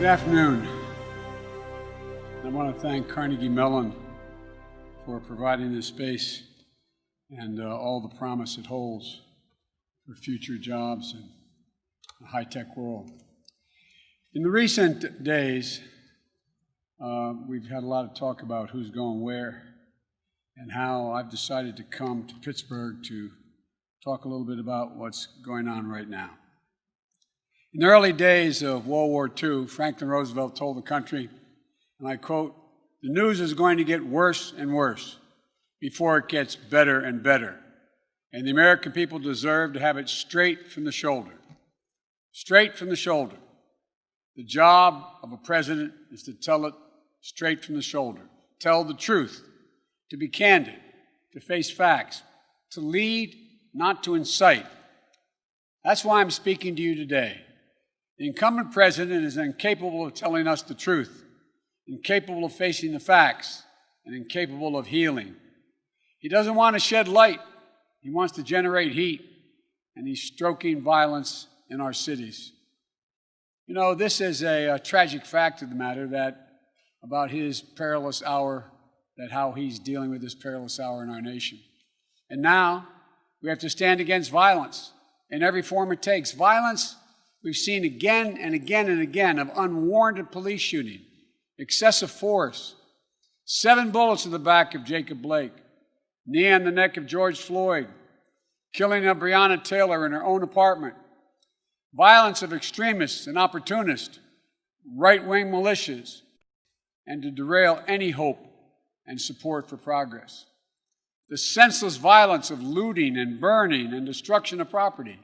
afternoon. I want to thank Carnegie Mellon for providing this space and all the promise it holds for future jobs in a high-tech world. In the recent days, we've had a lot of talk about who's going where and how I've decided to come to Pittsburgh to talk a little bit about what's going on right now. In the early days of World War II, Franklin Roosevelt told the country, and I quote, "The news is going to get worse and worse before it gets better and better. And the American people deserve to have it straight from the shoulder." Straight from the shoulder. The job of a president is to tell it straight from the shoulder. Tell the truth, to be candid, to face facts, to lead, not to incite. That's why I'm speaking to you today. The incumbent president is incapable of telling us the truth, incapable of facing the facts, and incapable of healing. He doesn't want to shed light. He wants to generate heat, and he's stoking violence in our cities. You know, this is a tragic fact of the matter that about his perilous hour, that how he's dealing with this perilous hour in our nation. And now we have to stand against violence in every form it takes. Violence we've seen again and again and again of unwarranted police shooting, excessive force, 7 bullets in the back of Jacob Blake, knee on the neck of George Floyd, killing of Breonna Taylor in her own apartment, violence of extremists and opportunists, right-wing militias, and to derail any hope and support for progress. The senseless violence of looting and burning and destruction of property.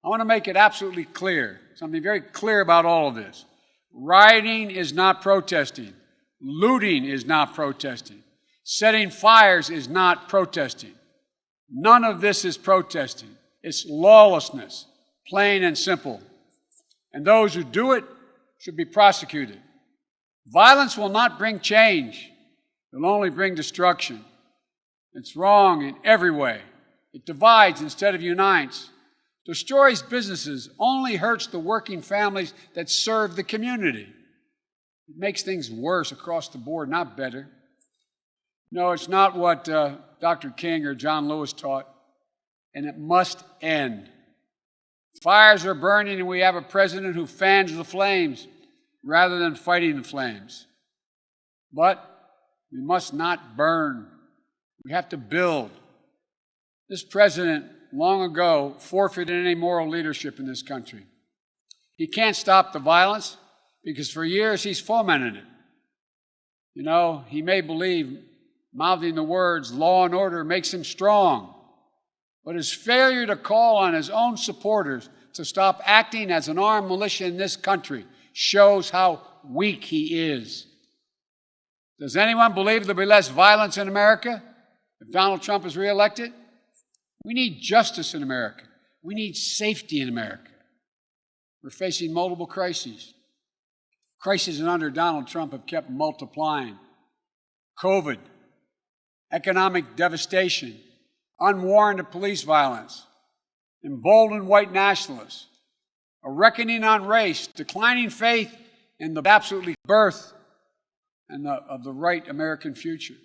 I want to make it absolutely clear, something very clear about all of this. Rioting is not protesting. Looting is not protesting. Setting fires is not protesting. None of this is protesting. It's lawlessness, plain and simple. And those who do it should be prosecuted. Violence will not bring change. It will only bring destruction. It's wrong in every way. It divides instead of unites. Destroys businesses, only hurts the working families that serve the community. It makes things worse across the board, not better. No, it's not what Dr. King or John Lewis taught, and it must end. Fires are burning, and we have a president who fans the flames rather than fighting the flames. But we must not burn. We have to build. This president long ago forfeited any moral leadership in this country. He can't stop the violence because for years he's fomented it. You know, he may believe mouthing the words law and order makes him strong, but his failure to call on his own supporters to stop acting as an armed militia in this country shows how weak he is. Does anyone believe there'll be less violence in America if Donald Trump is reelected? We need justice in America. We need safety in America. We're facing multiple crises. Crises under Donald Trump have kept multiplying. COVID, economic devastation, unwarranted police violence, emboldened white nationalists, a reckoning on race, declining faith in the absolutely birth and of the right American future.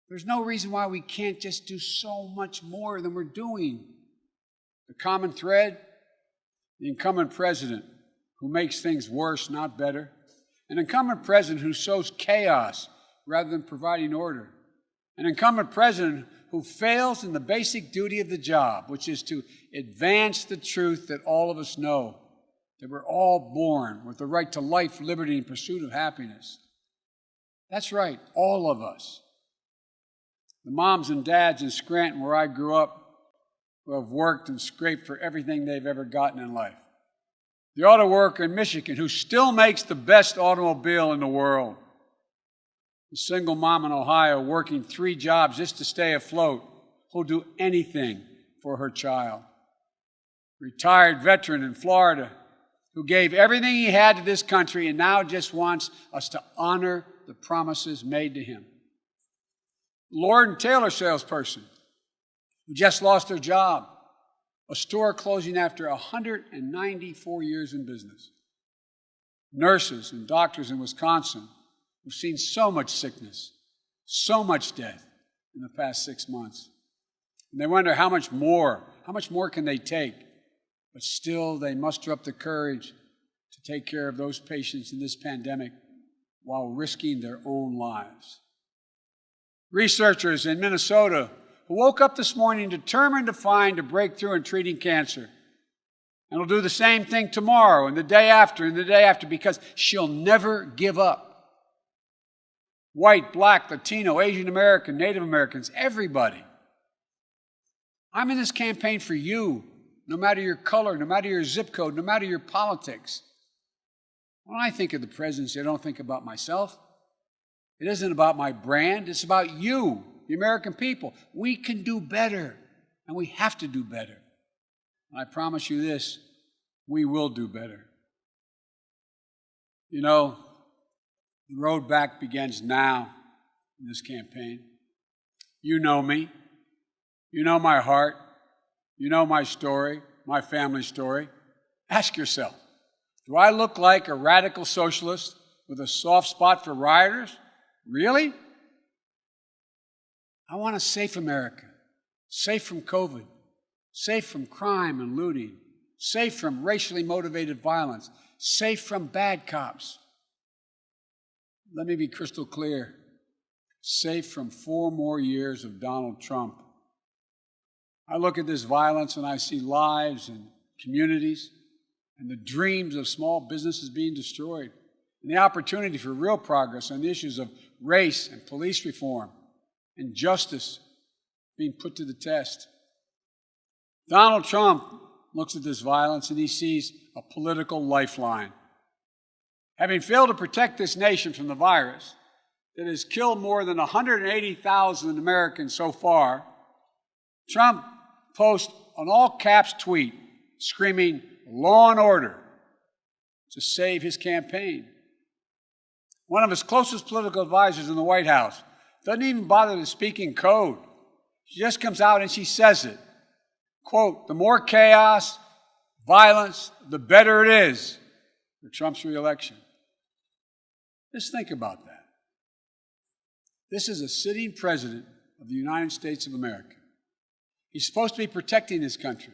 There's no reason why we can't just do so much more than we're doing. The common thread, the incumbent president who makes things worse, not better. An incumbent president who sows chaos rather than providing order. An incumbent president who fails in the basic duty of the job, which is to advance the truth that all of us know, that we're all born with the right to life, liberty, and pursuit of happiness. That's right, all of us. The moms and dads in Scranton, where I grew up, who have worked and scraped for everything they've ever gotten in life. The auto worker in Michigan, who still makes the best automobile in the world. The single mom in Ohio working 3 jobs just to stay afloat, who'll do anything for her child. Retired veteran in Florida, who gave everything he had to this country and now just wants us to honor the promises made to him. Lord & Taylor salesperson who just lost their job, a store closing after 194 years in business. nurses and doctors in Wisconsin who've seen so much sickness, so much death in the past 6 months. And they wonder how much more can they take? But still, they muster up the courage to take care of those patients in this pandemic while risking their own lives. Researchers in Minnesota who woke up this morning determined to find a breakthrough in treating cancer. And will do the same thing tomorrow and the day after because she'll never give up. White, black, Latino, Asian American, Native Americans, everybody. I'm in this campaign for you, no matter your color, no matter your zip code, no matter your politics. When I think of the presidency, I don't think about myself. It isn't about my brand. It's about you, the American people. We can do better, and we have to do better. And I promise you this, we will do better. You know, the road back begins now in this campaign. You know me. You know my heart. You know my story, my family story. Ask yourself, do I look like a radical socialist with a soft spot for rioters? Really? I want a safe America, safe from COVID, safe from crime and looting, safe from racially motivated violence, safe from bad cops. Let me be crystal clear, safe from 4 more years of Donald Trump. I look at this violence and I see lives and communities and the dreams of small businesses being destroyed and the opportunity for real progress on the issues of race and police reform and justice being put to the test. Donald Trump looks at this violence and he sees a political lifeline. Having failed to protect this nation from the virus that has killed more than 180,000 Americans so far, Trump posts an all-caps tweet screaming law and order to save his campaign. One of his closest political advisors in the White House doesn't even bother to speak in code. She just comes out and she says it. Quote, the more chaos, violence, the better it is for Trump's reelection. Just think about that. This is a sitting president of the United States of America. He's supposed to be protecting this country,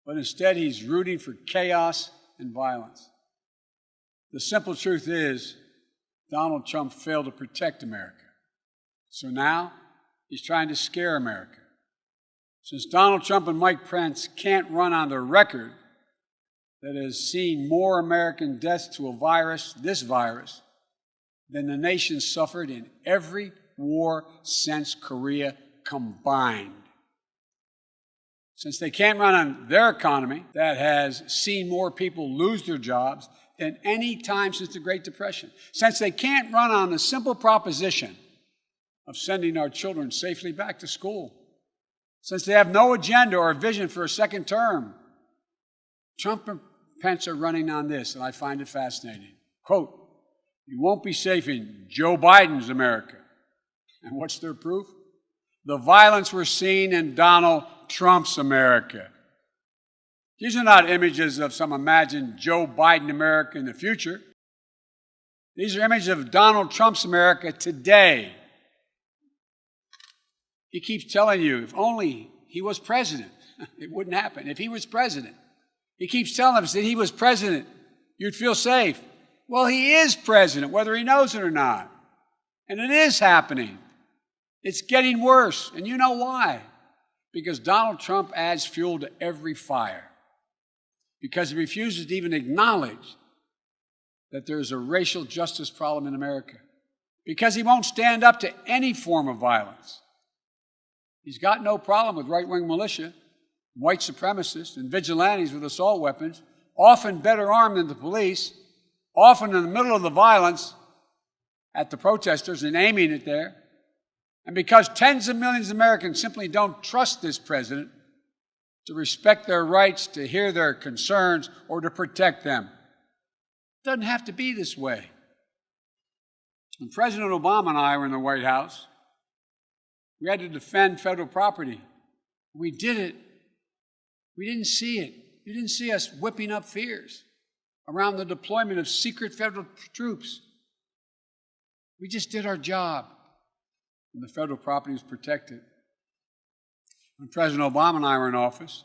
but instead he's rooting for chaos and violence. The simple truth is, Donald Trump failed to protect America. So now he's trying to scare America. Since Donald Trump and Mike Pence can't run on the record that has seen more American deaths to a virus, this virus, than the nation suffered in every war since Korea combined. Since they can't run on their economy that has seen more people lose their jobs than any time since the Great Depression. Since they can't run on the simple proposition of sending our children safely back to school. Since they have no agenda or vision for a second term. Trump and Pence are running on this, and I find it fascinating. Quote, you won't be safe in Joe Biden's America. And what's their proof? The violence we're seeing in Donald Trump's America. These are not images of some imagined Joe Biden America in the future. These are images of Donald Trump's America today. He keeps telling you, if only he was president, it wouldn't happen. If he was president, he keeps telling us that he was president, you'd feel safe. Well, he is president, whether he knows it or not. And it is happening. It's getting worse. And you know why? Because Donald Trump adds fuel to every fire. Because he refuses to even acknowledge that there's a racial justice problem in America. Because he won't stand up to any form of violence. He's got no problem with right-wing militia, white supremacists, and vigilantes with assault weapons, often better armed than the police, often in the middle of the violence at the protesters and aiming it there. And because tens of millions of Americans simply don't trust this president to respect their rights, to hear their concerns, or to protect them. It doesn't have to be this way. When President Obama and I were in the White House, we had to defend federal property. We did it. We didn't see it. You didn't see us whipping up fears. around the deployment of secret federal troops. We just did our job, and the federal property was protected. When President Obama and I were in office,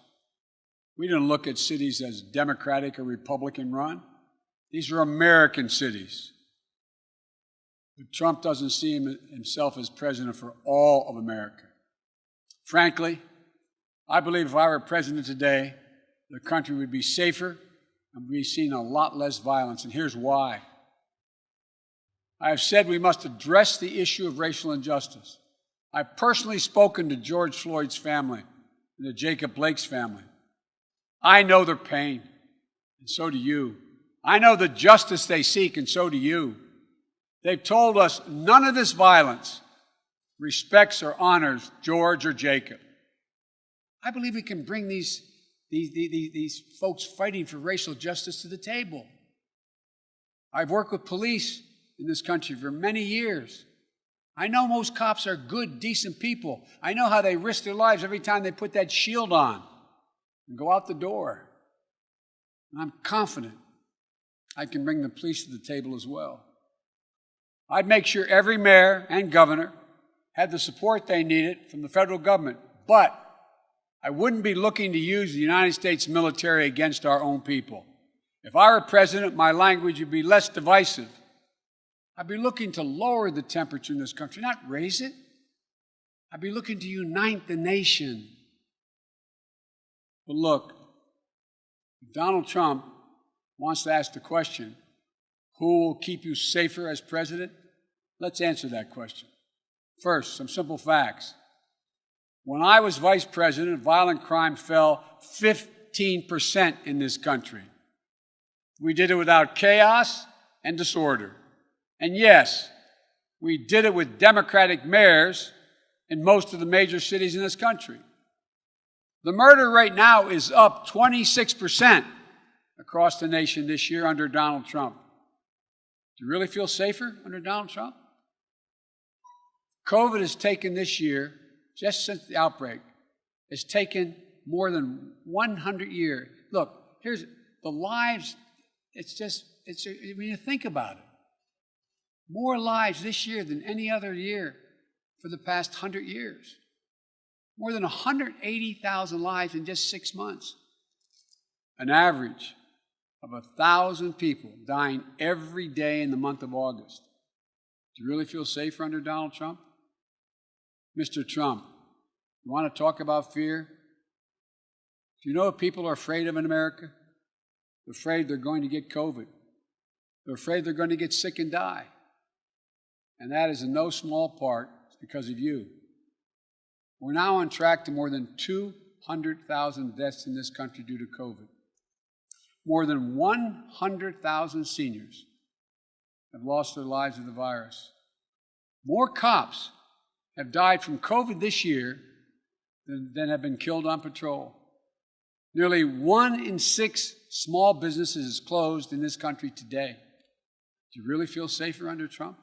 we didn't look at cities as Democratic or Republican run. These are American cities. But Trump doesn't see himself as president for all of America. Frankly, I believe if I were president today, the country would be safer and we'd be seeing a lot less violence. And here's why. I have said we must address the issue of racial injustice. I've personally spoken to George Floyd's family and to Jacob Blake's family. I know their pain, and so do you. I know the justice they seek, and so do you. They've told us none of this violence respects or honors George or Jacob. I believe we can bring these folks fighting for racial justice to the table. I've worked with police in this country for many years. I know most cops are good, decent people. I know how they risk their lives every time they put that shield on and go out the door. And I'm confident I can bring the police to the table as well. I'd make sure every mayor and governor had the support they needed from the federal government, but I wouldn't be looking to use the United States military against our own people. If I were president, my language would be less divisive. I'd be looking to lower the temperature in this country, not raise it. I'd be looking to unite the nation. But look, if Donald Trump wants to ask the question, who will keep you safer as president? Let's answer that question. First, some simple facts. When I was vice president, violent crime fell 15% in this country. We did it without chaos and disorder. And yes, we did it with Democratic mayors in most of the major cities in this country. The murder rate now is up 26% across the nation this year under Donald Trump. Do you really feel safer under Donald Trump? COVID has taken this year, just since the outbreak, has taken more than 100 years. Look, here's the lives, when you think about it, more lives this year than any other year for the past 100 years. More than 180,000 lives in just 6 months. An average of 1,000 people dying every day in the month of August. Do you really feel safer under Donald Trump? Mr. Trump, you want to talk about fear? Do you know what people are afraid of in America? They're afraid they're going to get COVID. They're afraid they're going to get sick and die. And that is in no small part because of you. We're now on track to more than 200,000 deaths in this country due to COVID. More than 100,000 seniors have lost their lives to the virus. More cops have died from COVID this year than have been killed on patrol. Nearly 1 in 6 small businesses is closed in this country today. Do you really feel safer under Trump?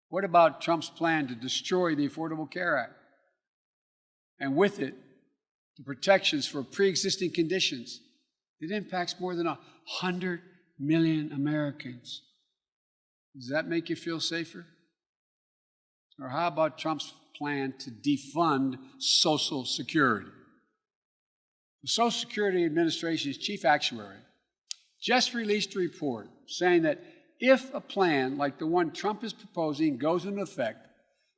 What about Trump's plan to destroy the Affordable Care Act? And with it, the protections for pre-existing conditions that impacts more than 100 million Americans. Does that make you feel safer? Or how about Trump's plan to defund Social Security? The Social Security Administration's chief actuary just released a report saying that if a plan like the one Trump is proposing goes into effect,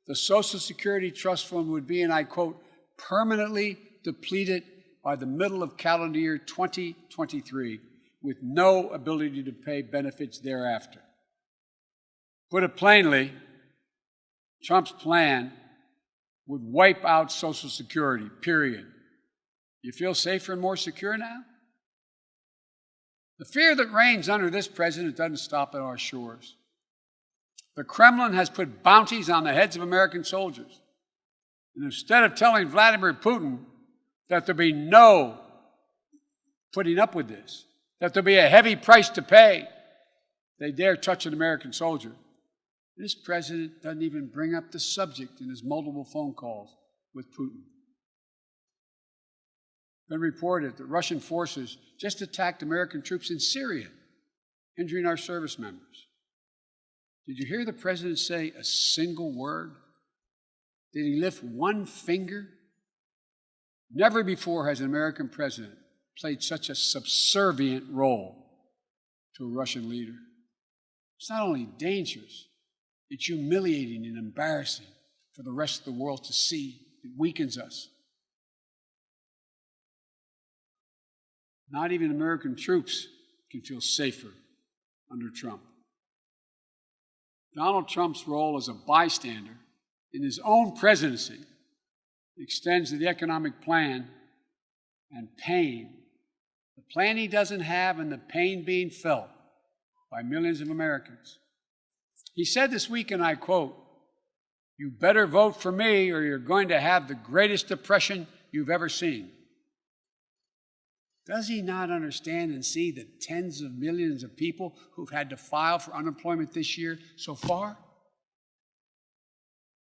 the Social Security Trust Fund would be, and I quote, permanently depleted by the middle of calendar year 2023 with no ability to pay benefits thereafter. Put it plainly, Trump's plan would wipe out Social Security, period. You feel safer and more secure now? The fear that reigns under this president doesn't stop at our shores. The Kremlin has put bounties on the heads of American soldiers. And instead of telling Vladimir Putin that there'll be no putting up with this, that there'll be a heavy price to pay, they dare touch an American soldier. This president doesn't even bring up the subject in his multiple phone calls with Putin. been reported that Russian forces just attacked American troops in Syria, injuring our service members. Did you hear the president say a single word? Did he lift one finger? Never before has an American president played such a subservient role to a Russian leader. It's not only dangerous, it's humiliating and embarrassing for the rest of the world to see. It weakens us. Not even American troops can feel safer under Trump. Donald Trump's role as a bystander in his own presidency extends to the economic plan and pain. The plan he doesn't have and the pain being felt by millions of Americans. He said this week, and I quote, "You better vote for me or you're going to have the greatest depression you've ever seen." Does he not understand and see the tens of millions of people who've had to file for unemployment this year so far?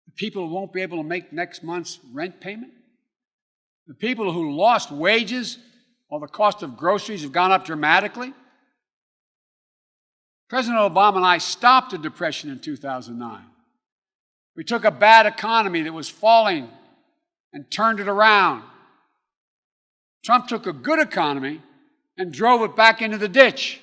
The people who won't be able to make next month's rent payment? The people who lost wages while the cost of groceries have gone up dramatically? President Obama and I stopped the depression in 2009. We took a bad economy that was falling and turned it around. Trump took a good economy and drove it back into the ditch.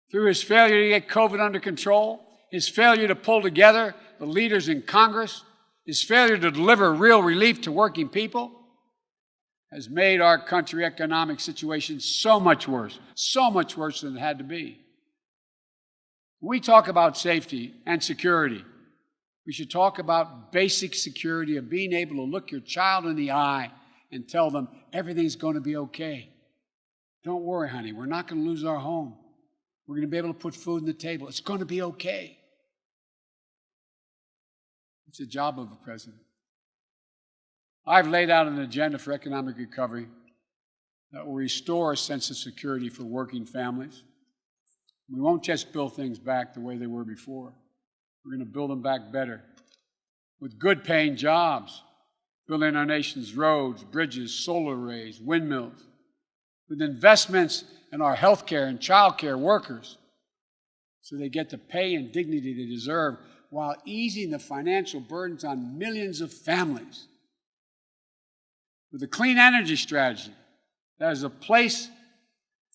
Through his failure to get COVID under control, his failure to pull together the leaders in Congress, his failure to deliver real relief to working people, has made our country's economic situation so much worse than it had to be. When we talk about safety and security, we should talk about basic security of being able to look your child in the eye and tell them everything's going to be okay. Don't worry, honey, we're not going to lose our home. We're going to be able to put food on the table. It's going to be okay. It's the job of the president. I've laid out an agenda for economic recovery that will restore a sense of security for working families. We won't just build things back the way they were before. We're going to build them back better with good-paying jobs, building our nation's roads, bridges, solar arrays, windmills, with investments in our health care and child care workers so they get the pay and dignity they deserve while easing the financial burdens on millions of families. With a clean energy strategy that is a place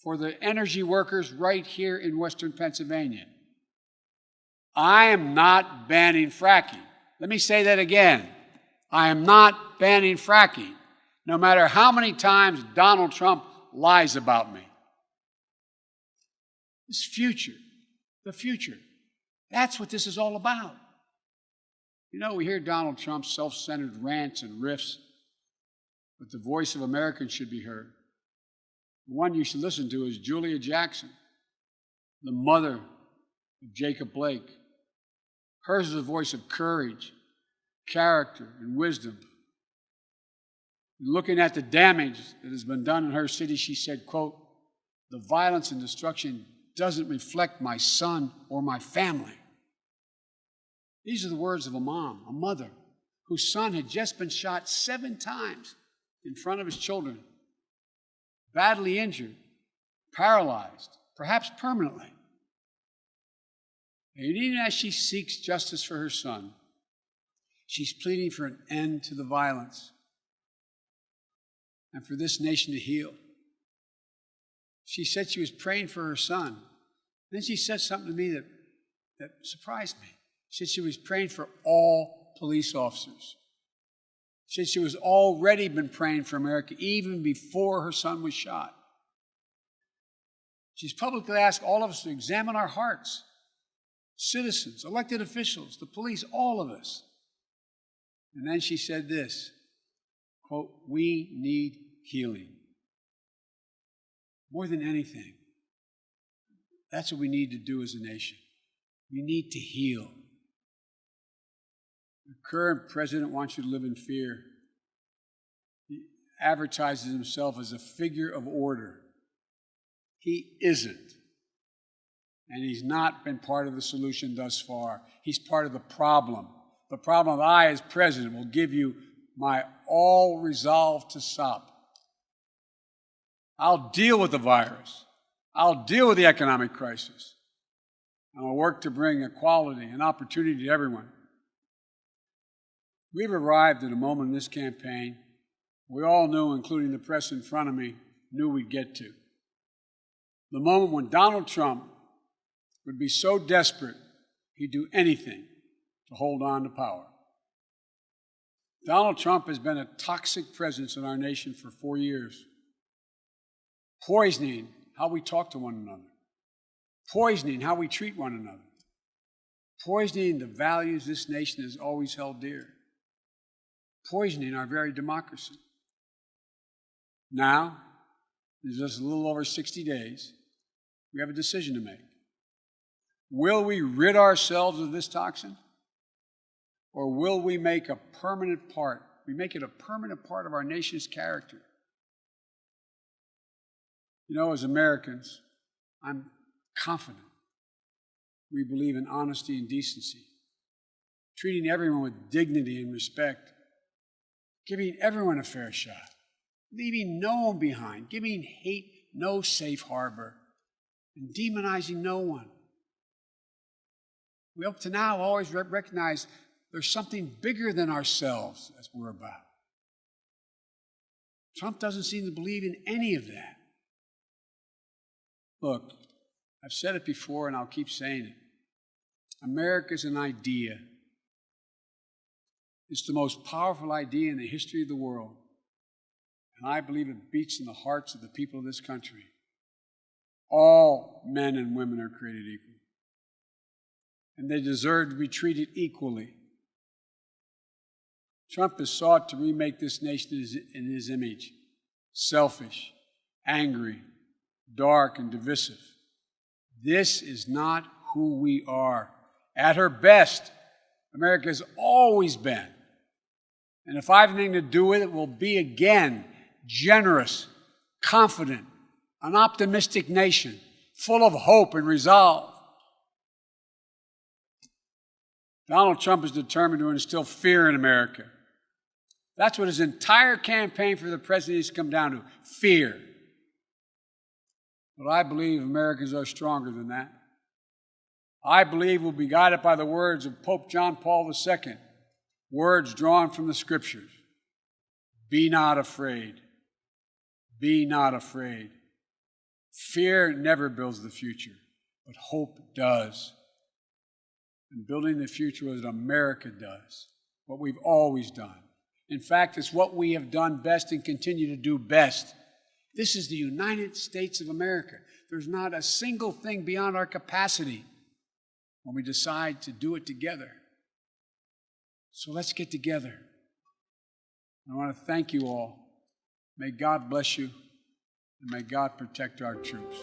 for the energy workers right here in Western Pennsylvania. I am not banning fracking. Let me say that again. I am not banning fracking, no matter how many times Donald Trump lies about me. This future, the future, that's what this is all about. You know, we hear Donald Trump's self-centered rants and riffs, but the voice of Americans should be heard. The one you should listen to is Julia Jackson, the mother of Jacob Blake. Hers is a voice of courage, character, and wisdom. Looking at the damage that has been done in her city, she said, quote, "The violence and destruction doesn't reflect my son or my family." These are the words of a mom, a mother, whose son had just been shot 7 times in front of his children, badly injured, paralyzed, perhaps permanently. And even as she seeks justice for her son, she's pleading for an end to the violence and for this nation to heal. She said she was praying for her son. Then she said something to me that surprised me. She said she was praying for all police officers. She said she was already been praying for America even before her son was shot. She's publicly asked all of us to examine our hearts. Citizens, elected officials, the police, all of us. And then she said this, quote, "We need healing. More than anything, that's what we need to do as a nation. We need to heal." The current president wants you to live in fear. He advertises himself as a figure of order. He isn't. And he's not been part of the solution thus far. He's part of the problem. The problem that I, as president, will give you my all resolve to stop. I'll deal with the virus. I'll deal with the economic crisis. And I'll work to bring equality and opportunity to everyone. We've arrived at a moment in this campaign we all knew, including the press in front of me, knew we'd get to. The moment when Donald Trump would be so desperate he'd do anything to hold on to power. Donald Trump has been a toxic presence in our nation for 4 years, poisoning how we talk to one another, poisoning how we treat one another, poisoning the values this nation has always held dear, poisoning our very democracy. Now, in just a little over 60 days, we have a decision to make. Will we rid ourselves of this toxin? Or will we make a permanent part? We make it a permanent part of our nation's character. You know, as Americans, I'm confident we believe in honesty and decency, treating everyone with dignity and respect, giving everyone a fair shot, leaving no one behind, giving hate no safe harbor, and demonizing no one. We up to now always recognize there's something bigger than ourselves as we're about. Trump doesn't seem to believe in any of that. Look, I've said it before and I'll keep saying it. America's an idea. It's the most powerful idea in the history of the world. And I believe it beats in the hearts of the people of this country. All men and women are created equal. And they deserve to be treated equally. Trump has sought to remake this nation in his image. Selfish, angry, dark, and divisive. This is not who we are. At her best, America has always been. And if I have anything to do with it, will be again generous, confident, an optimistic nation, full of hope and resolve. Donald Trump is determined to instill fear in America. That's what his entire campaign for the presidency has come down to, fear. But I believe Americans are stronger than that. I believe we'll be guided by the words of Pope John Paul II, words drawn from the Scriptures. Be not afraid. Be not afraid. Fear never builds the future, but hope does. And building the future is what America does, what we've always done. In fact, it's what we have done best and continue to do best. This is the United States of America. There's not a single thing beyond our capacity when we decide to do it together. So let's get together. I want to thank you all. May God bless you, and may God protect our troops.